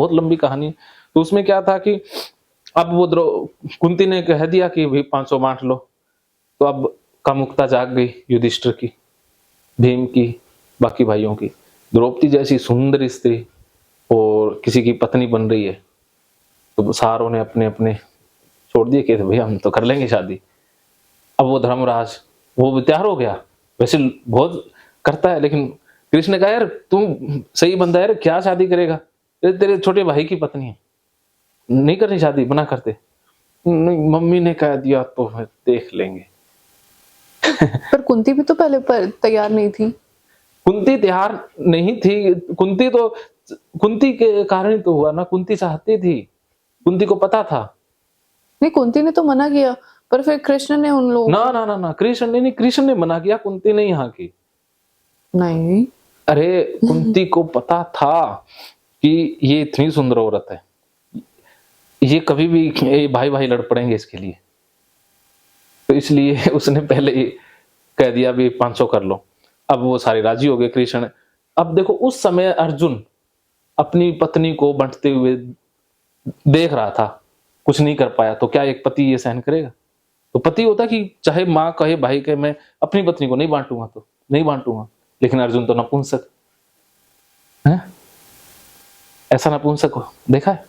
बहुत लंबी कहानी है। तो उसमें क्या था कि अब वो कुंती ने कह दिया कि भाई 500 बांट लो, तो अब कामुकता जाग गई युधिष्ठिर की, भीम की, बाकी भाइयों की। द्रौपदी जैसी सुंदर स्त्री और किसी की पत्नी बन रही है, तो सारों ने अपने अपने छोड़ दिए कि भाई हम तो कर लेंगे शादी। अब वो धर्मराज वो भी तैयार हो गया, वैसे बहुत करता है, लेकिन कृष्ण ने कहा यार तुम सही बंदा है यार, क्या शादी करेगा, तेरे छोटे भाई की पत्नी है, नहीं करनी शादी, मना करते। नहीं, मम्मी ने कह दिया तो देख लेंगे। पर कुंती भी तो पहले पर तैयार नहीं थी। कुंती तैयार नहीं थी, कुंती के कारण ही तो हुआ ना, कुंती चाहती थी, कुंती को पता था। नहीं, कुंती ने तो मना किया, पर फिर कृष्ण ने उन लोगों ना ना ना ना, कृष्ण ने मना किया, कुंती ने यहाँ की। नहीं, अरे कुंती को पता था कि ये इतनी सुंदर औरत है, ये कभी भी भाई भाई लड़ पड़ेंगे इसके लिए, तो इसलिए उसने पहले ही कह दिया भी 500 कर लो। अब वो सारे राजी हो गए कृष्ण। अब देखो उस समय अर्जुन अपनी पत्नी को बंटते हुए देख रहा था, कुछ नहीं कर पाया, तो क्या एक पति ये सहन करेगा? तो पति होता कि चाहे माँ कहे भाई कहे मैं अपनी पत्नी को नहीं बांटूंगा तो नहीं बांटूंगा, लेकिन अर्जुन तो नपुंसक है, ऐसा नपुंसक हो देखा है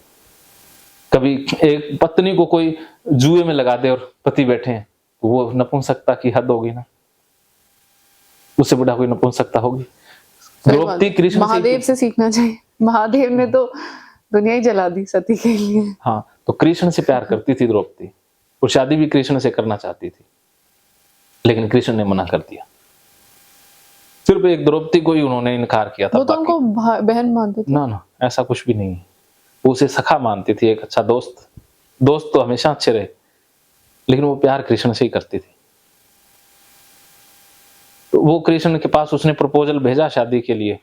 कभी? एक पत्नी को कोई जुए में लगा दे और पति बैठे हैं, वो नपुंसकता की हद होगी ना, उससे बड़ा कोई नपुंसकता होगी? द्रौपदी कृष्ण महादेव से सीखना चाहिए, महादेव ने तो दुनिया ही जला दी सती के लिए। हाँ, तो कृष्ण से प्यार करती थी द्रौपदी, और शादी भी कृष्ण से करना चाहती थी, लेकिन कृष्ण ने मना कर दिया। सिर्फ एक द्रौपदी को ही उन्होंने इनकार किया था। वो तो उनको बहन मानते थे। ना ना, ऐसा कुछ भी नहीं है, वो उसे सखा मानती थी, एक अच्छा दोस्त। दोस्त तो हमेशा अच्छे रहे, लेकिन वो प्यार कृष्ण से ही करती थी। तो वो कृष्ण के पास उसने प्रपोजल भेजा शादी के लिए,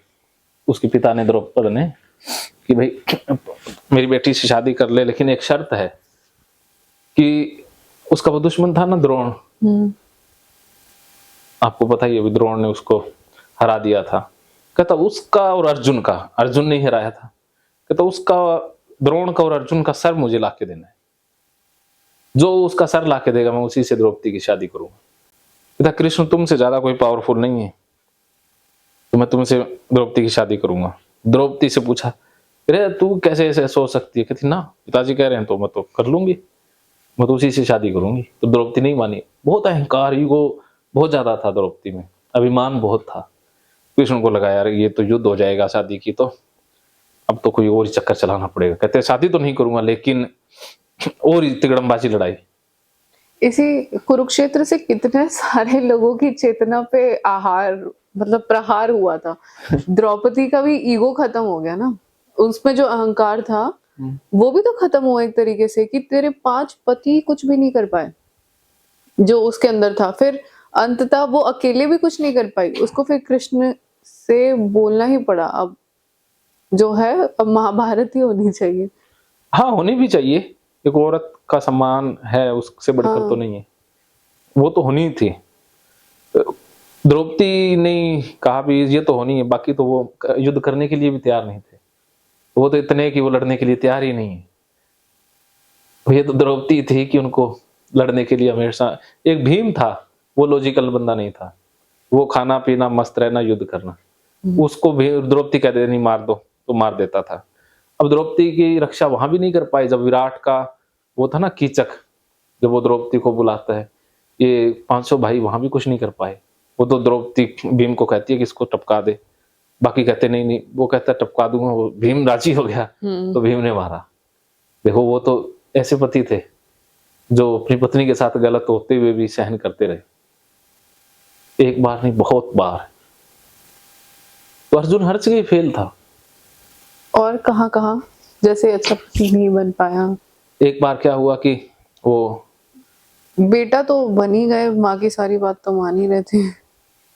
उसके पिता ने, द्रौपदी ने, कि भाई मेरी बेटी से शादी कर ले, लेकिन एक शर्त है कि उसका वो दुश्मन था ना द्रोण, आपको पता ही है, द्रोण ने उसको हरा दिया था। कहता उसका और अर्जुन का, अर्जुन ने हराया था, कहता उसका, द्रोण का और अर्जुन का सर मुझे लाके देना है, जो उसका सर लाके देगा मैं उसी से द्रौपदी की शादी करूंगा। कहता कृष्ण तुमसे ज्यादा कोई पावरफुल नहीं है, तो मैं तुमसे द्रौपदी की शादी करूंगा। द्रौपदी से पूछा अरे तू कैसे ऐसे सोच सकती है? कहती ना पिताजी कह रहे हैं तो मैं तो कर लूंगी, मैं तो उसी से शादी करूंगी। तो द्रौपदी नहीं मानी, बहुत अहंकार, ईगो बहुत ज्यादा था द्रौपदी में, अभिमान बहुत था। कृष्ण को लगा यार ये तो युद्ध हो जाएगा शादी की, तो अब तो कोई और ही चक्कर चलाना पड़ेगा। कहते शादी तो नहीं करूंगा, लेकिन और ही तिगड़मबाजी लड़ाई। इसी कुरुक्षेत्र से कितने सारे लोगों की चेतना पे मतलब प्रहार हुआ था। द्रौपदी का भी ईगो खत्म हो गया ना, उसमें जो अहंकार था वो भी तो खत्म हुआ एक तरीके से, कि तेरे 5 पति कुछ भी नहीं कर पाए जो उसके अंदर था। फिर अंततः वो अकेले भी कुछ नहीं कर पाई, उसको फिर कृष्ण से बोलना ही पड़ा। अब जो है अब महाभारत ही होनी चाहिए। हाँ होनी भी चाहिए, एक औरत का सम्मान है उससे बढ़कर हाँ। तो नहीं है, वो तो होनी थी। द्रौपदी ने कहा भी ये तो होनी है, बाकी तो वो युद्ध करने के लिए भी तैयार नहीं थे, वो तो इतने कि वो लड़ने के लिए तैयार ही नहीं है। ये तो द्रौपदी थी कि उनको लड़ने के लिए हमेशा, एक भीम था वो लॉजिकल बंदा नहीं था, वो खाना पीना मस्त रहना युद्ध करना, उसको भी द्रौपदी कहते नहीं मार दो तो मार देता था। अब द्रौपदी की रक्षा वहां भी नहीं कर पाई, जब विराट का वो था ना कीचक, जब वो द्रौपदी को बुलाता है, ये 500 भाई वहां भी कुछ नहीं कर पाए। वो तो द्रौपदी भीम को कहती है कि इसको टपका दे, बाकी कहते नहीं नहीं, वो कहता टपका दूंगा, वो भीम राजी हो गया तो भीम ने मारा। देखो वो तो ऐसे पति थे जो अपनी पत्नी के साथ गलत होते हुए भी सहन करते रहे, एक बार नहीं बहुत बार। तो अर्जुन हर जगह फेल था। और कहाँ कहाँ जैसे अच्छा पति नहीं बन पाया। एक बार क्या हुआ कि वो बेटा तो बन ही गए, माँ की सारी बात तो मान ही रहे थे।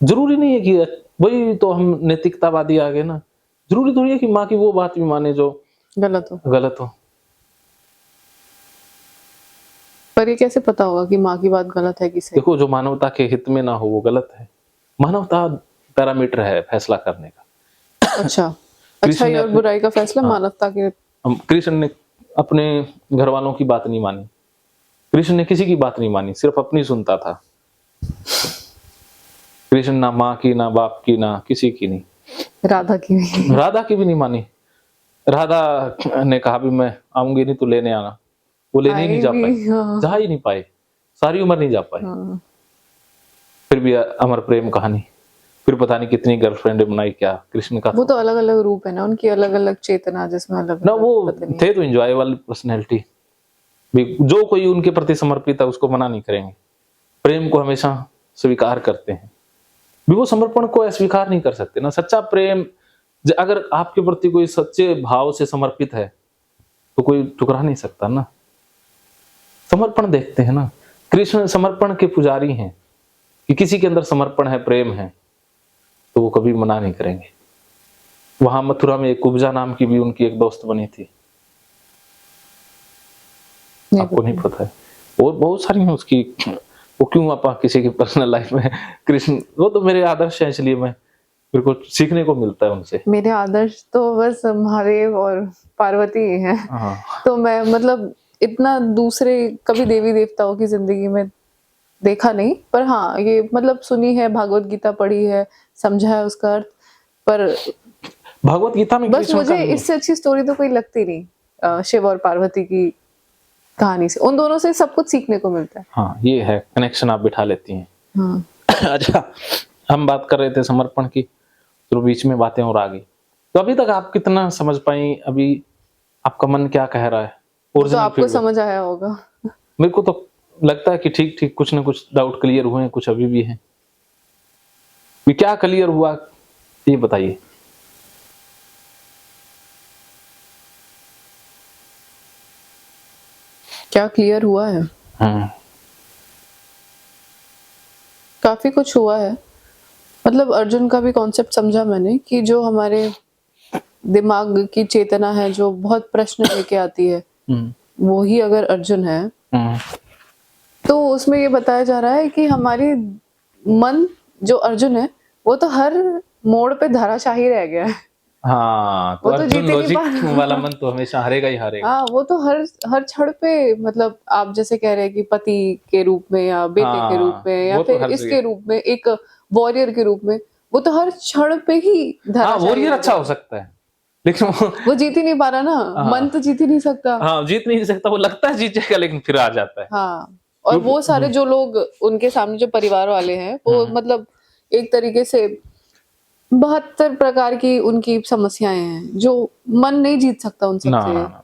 जरूरी नहीं है कि वही तो हम नैतिकतावादी आ गए ना, जरूरी थोड़ी है कि माँ की वो बात भी माने जो गलत हो। पर ये कैसे पता होगा कि माँ की बात गलत है कि सही? देखो जो मानवता के हित में ना हो वो गलत है, मानवता पैरामीटर है फैसला करने का। अच्छा, अच्छा, ये और बुराई का फैसला हाँ, मानवता के कृष्ण ने अपने घर वालों की बात नहीं मानी, कृष्ण ने किसी की बात नहीं मानी, सिर्फ अपनी सुनता था। कृष्ण ना माँ की, ना बाप की, ना किसी की नहीं, राधा की भी। राधा की भी नहीं मानी। राधा ने कहा भी मैं आऊंगी नहीं तो लेने आना, वो लेने ही नहीं आए जा भी, पाए, हाँ। जा ही नहीं पाए, सारी उम्र नहीं जा पाए। हाँ। फिर भी अमर प्रेम कहानी, फिर पता नहीं कितनी गर्लफ्रेंड बनाई क्या कृष्ण का। वो तो अलग अलग रूप है ना उनकी, अलग अलग चेतना जिसमें अलग ना अलग वो पत्नी। थे तो एंजॉय वाली पर्सनैलिटी भी, जो कोई उनके प्रति समर्पित है उसको मना नहीं करेंगे, प्रेम को हमेशा स्वीकार करते हैं भी, वो समर्पण को अस्वीकार नहीं कर सकते ना। सच्चा प्रेम अगर आपके प्रति कोई सच्चे भाव से समर्पित है तो कोई ठुकरा नहीं सकता ना। समर्पण देखते हैं ना, कृष्ण समर्पण के पुजारी हैं कि किसी के अंदर समर्पण है, प्रेम है तो वो कभी मना नहीं करेंगे। वहां मथुरा में एक कुब्जा नाम की भी उनकी एक दोस्त बनी थी, आपको नहीं पता है, और बहुत सारी हैं उसकी। वो क्यों आप किसी की पर्सनल लाइफ में, कृष्ण वो तो मेरे आदर्श हैं, इसलिए मेरे को सीखने को मिलता है उनसे। मेरे आदर्श तो बस महादेव और पार्वती ही हैं। हाँ। तो मैं मतलब इतना दूसरे कभी देवी देवताओं की जिंदगी में देखा नहीं, पर हाँ ये मतलब सुनी है, भागवत गीता पढ़ी है, समझा है उसका अर्थ, पर भगवत गीता में बस कृष्ण मुझे का इससे अच्छी स्टोरी तो कोई लगती नहीं शिव और पार्वती की कहानी से। उन दोनों से सब कुछ सीखने को मिलता है। हाँ ये है कनेक्शन, आप बिठा लेती हैं। हाँ। अच्छा, हम बात कर रहे थे समर्पण की, तो बीच में बातें और आ गई। तो अभी तक आप कितना समझ पाई, अभी आपका मन क्या कह रहा है? वो तो आपको समझ आया होगा। मेरे को तो लगता है कि ठीक ठीक कुछ ना कुछ डाउट क्लियर हुए हैं, कुछ अभी भी हैं। भी क्या क्लियर हुआ ये बताइए। क्या क्लियर हुआ है? काफी कुछ हुआ है। मतलब अर्जुन का भी कॉन्सेप्ट समझा मैंने कि जो हमारे दिमाग की चेतना है जो बहुत प्रश्न लेके आती है, वो ही अगर अर्जुन है तो उसमें ये बताया जा रहा है कि हमारी मन जो अर्जुन है वो तो हर मोड़ पे धराशाही रह गया है। हाँ, तो वो तो अर्जुन जीत ही नहीं लॉजिक पा वाला मन तो हमेशा हारेगा ही हारेगा। हाँ, वो तो हर हर क्षण पे, मतलब आप जैसे कह रहे हैं कि पति के रूप में या बेटे के रूप में या वो तो फिर हर इसके जगह। रूप में, एक वॉरियर के रूप में, वो तो हर क्षण पे ही हाँ धराशायी वॉरियर रह अच्छा गया। हो सकता है लेकिन वो जीत ही नहीं पा रहा ना, मन तो जीत ही नहीं सकता। हाँ जीत नहीं सकता, वो लगता है जीत जाएगा लेकिन फिर आ जाता है। हाँ, और वो सारे जो लोग उनके सामने जो परिवार वाले हैं वो मतलब एक तरीके से 72 प्रकार की उनकी समस्याएं हैं जो मन नहीं जीत सकता उन ना, सबसे। ना, ना।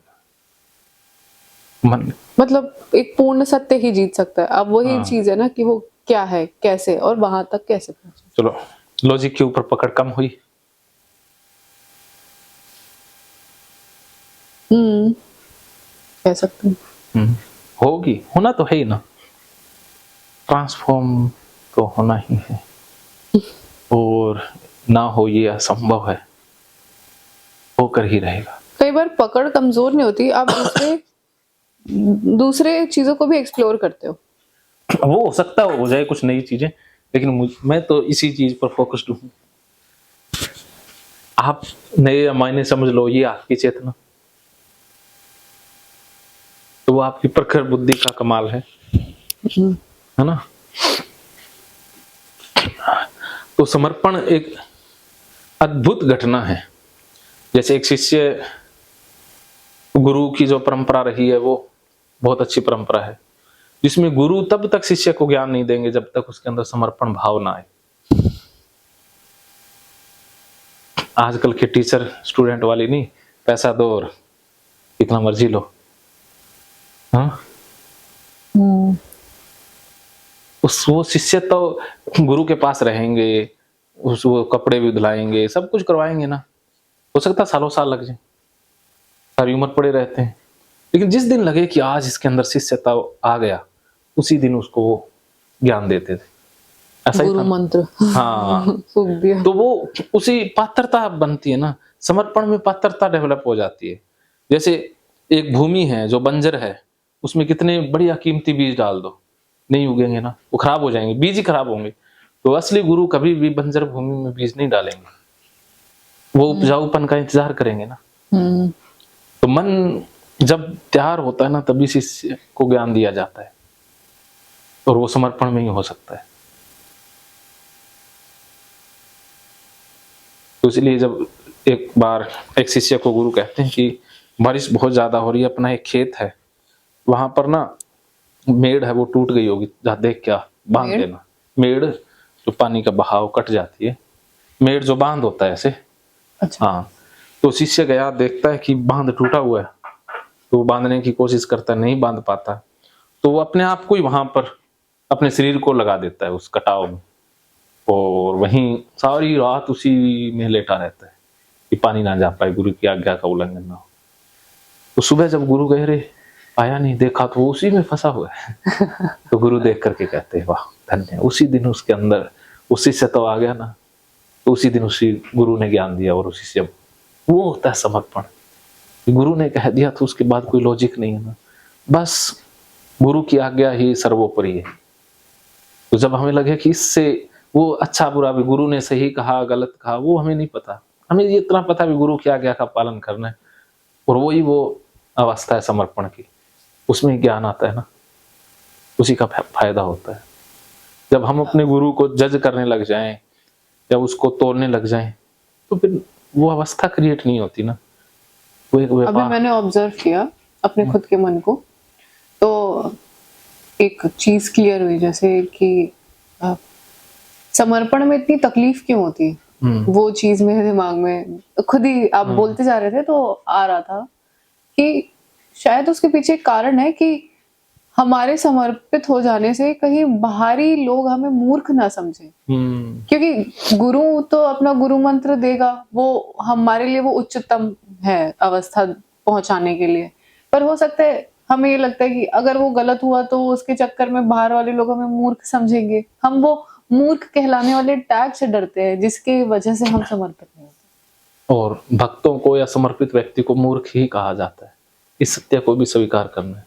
मन मतलब एक पूर्ण सत्य ही जीत सकता है। अब वही हाँ। चीज है ना कि वो क्या है, कैसे, और वहां तक कैसे पहुंचे। चलो लॉजिक के ऊपर पकड़ कम हुई। कह सकते हैं। होगी, होना तो है ही ना, ट्रांसफॉर्म तो होना ही है, और ना हो ये असंभव है, होकर ही रहेगा। कई बार पकड़ कमजोर नहीं होती, आप दूसरे चीजों को भी एक्सप्लोर करते हो। वो हो सकता है हो जाए कुछ नई चीजें, लेकिन मैं तो इसी चीज पर फोकस्ड हूँ। आप नए मायने समझ लो, ये आपकी चेतना, तो वो आपकी प्रखर बुद्धि का कमाल है ना। तो समर्पण एक अद्भुत घटना है। जैसे एक शिष्य, गुरु की जो परंपरा रही है वो बहुत अच्छी परंपरा है, जिसमें गुरु तब तक शिष्य को ज्ञान नहीं देंगे जब तक उसके अंदर समर्पण भाव ना आए। आजकल के टीचर स्टूडेंट वाली नहीं, पैसा दो और कितना मर्जी लो। हाँ, वो शिष्य तो गुरु के पास रहेंगे, वो कपड़े भी धुलाएंगे, सब कुछ करवाएंगे ना, हो सकता सालों साल लग जाए, सारी उम्र पड़े रहते हैं, लेकिन जिस दिन लगे कि आज इसके अंदर शिष्यता आ गया, उसी दिन उसको वो ज्ञान देते थे। ऐसा ही गुरु था। मंत्र हाँ फूंक दिया। तो वो उसी पात्रता बनती है ना, समर्पण में पात्रता डेवलप हो जाती है। जैसे एक भूमि है जो बंजर है, उसमें कितने बढ़िया कीमती बीज डाल दो, नहीं उगेंगे ना, वो खराब हो जाएंगे, बीज ही खराब होंगे। तो असली गुरु कभी भी बंजर भूमि में बीज नहीं डालेंगे, वो उपजाऊपन का इंतजार करेंगे ना। तो तो मन जब तैयार होता है ना, तभी शिष्य को ज्ञान दिया जाता है, और वो समर्पण में ही हो सकता है। तो इसलिए जब एक बार एक शिष्य को गुरु कहते हैं कि बारिश बहुत ज्यादा हो रही है, अपना एक खेत है, वहां पर ना मेड़ है वो टूट गई होगी, जा देख क्या बांध मेड़? देना। मेड़ जो पानी का बहाव कट जाती है, मेड़ जो बांध होता है ऐसे। अच्छा। हाँ, तो शिष्य गया, देखता है कि बांध टूटा हुआ है, तो वो बांधने की कोशिश करता है, नहीं बांध पाता, तो वो अपने आप को ही वहां पर अपने शरीर को लगा देता है उस कटाव में, और वहीं सारी रात उसी में लेटा रहता है कि पानी ना जा पाए, गुरु की आज्ञा का उल्लंघन ना हो। तो सुबह जब गुरु गए, रे आया नहीं, देखा तो वो उसी में फंसा हुआ है। तो गुरु देख करके कहते हैं वाह धन्य, उसी दिन उसके अंदर उसी से तो आ गया ना। तो उसी दिन उसी गुरु ने ज्ञान दिया, और उसी से वो होता है समर्पण। गुरु ने कह दिया तो उसके बाद कोई लॉजिक नहीं है ना, बस गुरु की आज्ञा ही सर्वोपरि है। तो जब हमें लगे कि इससे वो अच्छा बुरा भी, गुरु ने सही कहा गलत कहा, वो हमें नहीं पता, हमें ये इतना पता भी गुरु की आज्ञा का पालन करना है, और वही वो अवस्था है समर्पण की, उसमें ज्ञान आता है ना, उसी का फायदा होता है। जब हम अपने गुरु को जज करने लग जाएं या उसको तोड़ने लग जाएं, तो फिर वो अवस्था क्रिएट नहीं होती ना, वो एक अभी व्यापार। मैंने ऑब्जर्व किया अपने खुद के मन को, तो एक चीज क्लियर हुई, जैसे कि समर्पण में इतनी तकलीफ क्यों होती है, वो चीज मेरे दिमाग में खुद ही आप बोलते जा रहे थे तो आ रहा था कि शायद उसके पीछे एक कारण है कि हमारे समर्पित हो जाने से कहीं बाहरी लोग हमें मूर्ख ना समझे, क्योंकि गुरु तो अपना गुरु मंत्र देगा, वो हमारे लिए वो उच्चतम है अवस्था पहुंचाने के लिए, पर हो सकता है हमें ये लगता है कि अगर वो गलत हुआ तो उसके चक्कर में बाहर वाले लोग हमें मूर्ख समझेंगे, हम वो मूर्ख कहलाने वाले टैग से डरते हैं, जिसकी वजह से हम समर्पित नहीं होते। और भक्तों को या समर्पित व्यक्ति को मूर्ख ही कहा जाता है, इस सत्य को भी स्वीकार करना है।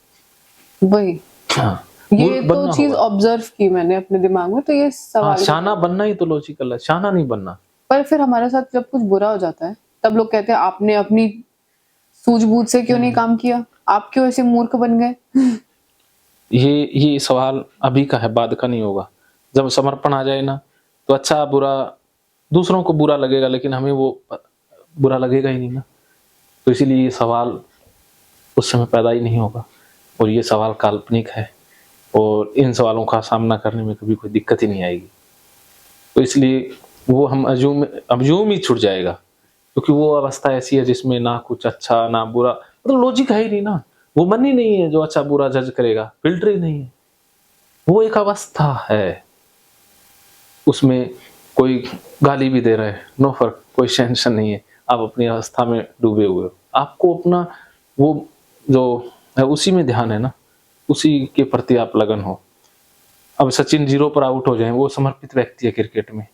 वही हाँ, ये तो चीज ऑब्जर्व की मैंने अपने दिमाग में, तो ये सवाल शाना बनना ही तो लॉजिकल है, शाना नहीं बनना। पर फिर हमारे साथ जब कुछ बुरा हो जाता है तब लोग कहते हैं आपने अपनी सूझबूझ से क्यों नहीं काम किया, आप क्यों ऐसे मूर्ख बन गए। ये सवाल अभी का है, बाद का नहीं होगा। जब समर्पण आ जाए ना, तो अच्छा बुरा दूसरों को बुरा लगेगा, लेकिन हमें वो बुरा लगेगा ही नहीं ना। तो इसीलिए ये सवाल उस समय पैदा ही नहीं होगा, और ये सवाल काल्पनिक है, और इन सवालों का सामना करने में कभी कोई दिक्कत ही नहीं आएगी। तो इसलिए वो हम अज्यूम ही छूट जाएगा, क्योंकि वो अवस्था ऐसी है जिसमें ना कुछ अच्छा ना बुरा, मतलब लॉजिक है ही नहीं ना, वो मन ही नहीं है जो अच्छा बुरा जज करेगा, फिल्टर ही नहीं है, वो एक अवस्था है, उसमें कोई गाली भी दे रहा है, नो फर्क, कोई टेंशन नहीं है, आप अपनी अवस्था में डूबे हुए हो, आपको अपना वो जो है उसी में ध्यान है ना, उसी के प्रति आप लगन हो। अब सचिन 0 पर आउट हो जाए, वो समर्पित व्यक्ति है क्रिकेट में,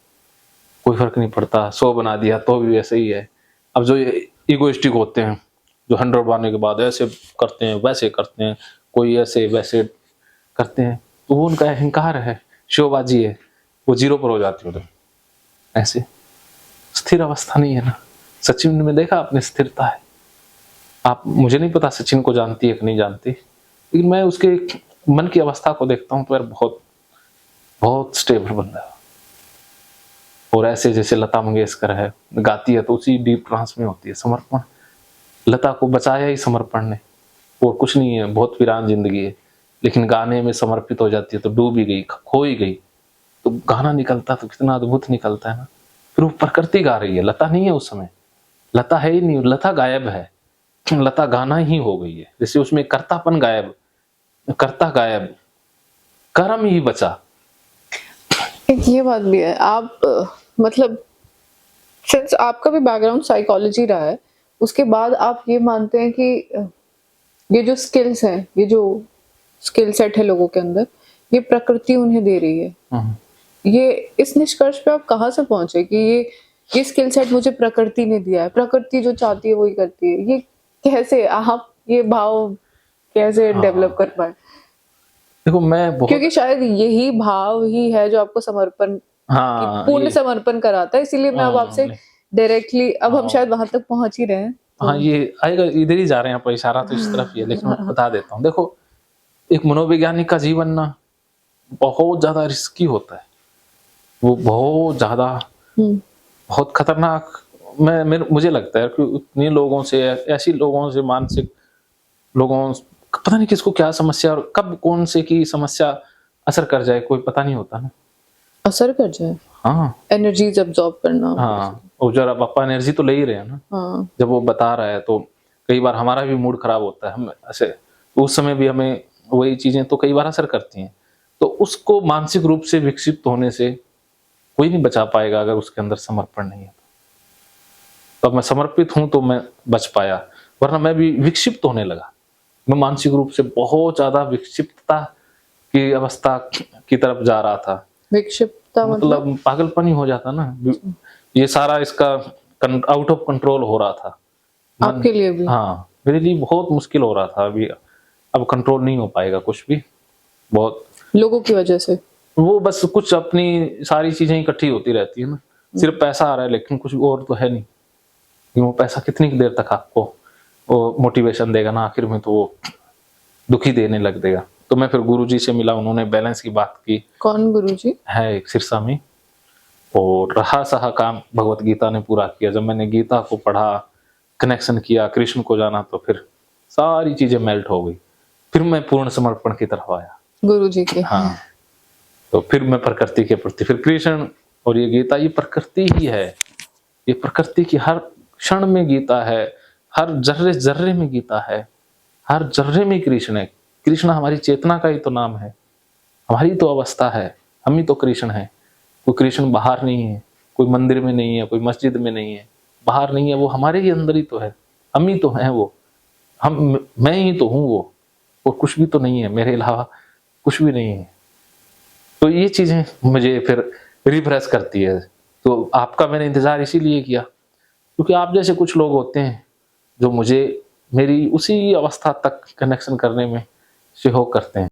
कोई फर्क नहीं पड़ता, 100 बना दिया तो भी वैसे ही है। अब जो इगोइस्टिक होते हैं, जो 100 बनाने के बाद ऐसे करते हैं वैसे करते हैं, कोई ऐसे वैसे करते हैं, तो वो उनका अहंकार है, शोबाजी है, वो 0 पर हो जाती है। ऐसे स्थिर अवस्था नहीं है ना। सचिन में देखा आपने, स्थिरता है। आप, मुझे नहीं पता सचिन को जानती है कि नहीं जानती, लेकिन मैं उसके मन की अवस्था को देखता हूँ तो यार बहुत बहुत स्टेबल बंदा है। और ऐसे जैसे लता मंगेशकर है, गाती है तो उसी डीप ट्रांस में होती है। समर्पण, लता को बचाया ही समर्पण ने, और कुछ नहीं है, बहुत वीरान जिंदगी है, लेकिन गाने में समर्पित हो जाती है तो डूब ही गई, खो ही गई। तो गाना निकलता तो कितना अद्भुत निकलता है ना। फिर वो प्रकृति गा रही है, लता नहीं है उस समय, लता है ही नहीं, लता गायब है, लता गाना ही हो गई है। जैसे उसमें कर्तापन गायब, कर्ता गायब, कर्म ही बचा। एक ये बात भी है, आप मतलब सिंस आपका भी बैकग्राउंड साइकोलॉजी रहा है, उसके बाद आप ये मानते हैं कि ये जो स्किल्स हैं, ये जो स्किल सेट है लोगों के अंदर, ये प्रकृति उन्हें दे रही है। ये इस निष्कर्ष पे आप कहाँ से पहुंचे कि ये स्किल सेट मुझे प्रकृति ने दिया है, प्रकृति जो चाहती है वही करती है? ये कैसे आप ये भाव कैसे डेवलप कर पाए? देखो मैं बहुत, क्योंकि शायद यही भाव ही है जो आपको समर्पण, पूर्ण समर्पण कराता है। इसीलिए मैं अब आपसे डायरेक्टली, अब हम शायद वहां तक पहुंच ही रहे हैं हाँ ये आएगा, इधर ही जा रहे हैं आप, इशारा तो इस तरफ ही है, लेकिन मैं बता देता हूँ। देखो, एक मनोवैज्ञानिक का जीवन ना बहुत ज्यादा रिस्की होता है, वो बहुत ज्यादा, बहुत खतरनाक। मुझे लगता है कि उतने लोगों से, ऐसी लोगों से, मानसिक लोगों, पता नहीं किसको क्या समस्या और कब कौन से की समस्या असर कर जाए, कोई पता नहीं होता ना। असर कर जाए, हाँ एनर्जीज अब्सॉर्ब करना। हाँ, और जरा पापा एनर्जी तो ले ही रहे हैं ना। हाँ, जब वो बता रहा है तो कई बार हमारा भी मूड खराब होता है, हम ऐसे, तो उस समय भी हमें वही चीजें तो कई बार असर करती हैं। तो उसको मानसिक रूप से विकसित होने से कोई नहीं बचा पाएगा अगर उसके अंदर समर्पण नहीं है। तो अब मैं समर्पित हूं तो मैं बच पाया, वरना मैं भी विक्षिप्त होने लगा। मैं मानसिक रूप से बहुत ज्यादा विक्षिप्तता की अवस्था की तरफ जा रहा था। विक्षिप्तता मतलब पागलपन ही हो जाता ना, ये सारा इसका आउट ऑफ कंट्रोल हो रहा था। आपके लिए भी? हाँ, मेरे लिए बहुत मुश्किल हो रहा था अभी। अब कंट्रोल नहीं हो पाएगा कुछ भी, बहुत लोगों की वजह से। वो बस कुछ अपनी सारी चीजें इकट्ठी होती रहती है ना, सिर्फ पैसा आ रहा है लेकिन कुछ और तो है नहीं। वो पैसा कितनी देर तक आपको वो मोटिवेशन देगा ना, आखिर में तो वो दुखी देने लग देगा। तो मैं फिर गुरुजी से मिला, उन्होंने बैलेंस की बात की। कौन गुरुजी? है एक सिरसा में, और रहा सहा काम भगवत गीता ने पूरा किया। जब मैंने गीता को पढ़ा, कनेक्शन किया, कृष्ण को जाना, तो फिर सारी चीजें मेल्ट हो गई। फिर मैं पूर्ण समर्पण की तरफ आया गुरुजी के। हाँ, तो फिर मैं प्रकृति के प्रति, फिर कृष्ण और ये गीता, ये प्रकृति ही है। ये प्रकृति की हर क्षण में गीता है, हर जर्रे जर्रे में गीता है, हर जर्रे में कृष्ण है। कृष्ण हमारी चेतना का ही तो नाम है, हमारी तो अवस्था है, हम ही तो कृष्ण है। कोई कृष्ण बाहर नहीं है, कोई मंदिर में नहीं है, कोई मस्जिद में नहीं है, बाहर नहीं है, वो हमारे ही अंदर ही तो है, हम ही तो हैं वो। मैं ही तो हूँ वो, और कुछ भी तो नहीं है मेरे अलावा, कुछ भी नहीं है। तो ये चीजें मुझे फिर रिफ्रेश करती है। तो आपका मैंने इंतजार इसीलिए किया क्योंकि आप जैसे कुछ लोग होते हैं जो मुझे मेरी उसी अवस्था तक कनेक्शन करने में सहयोग करते हैं।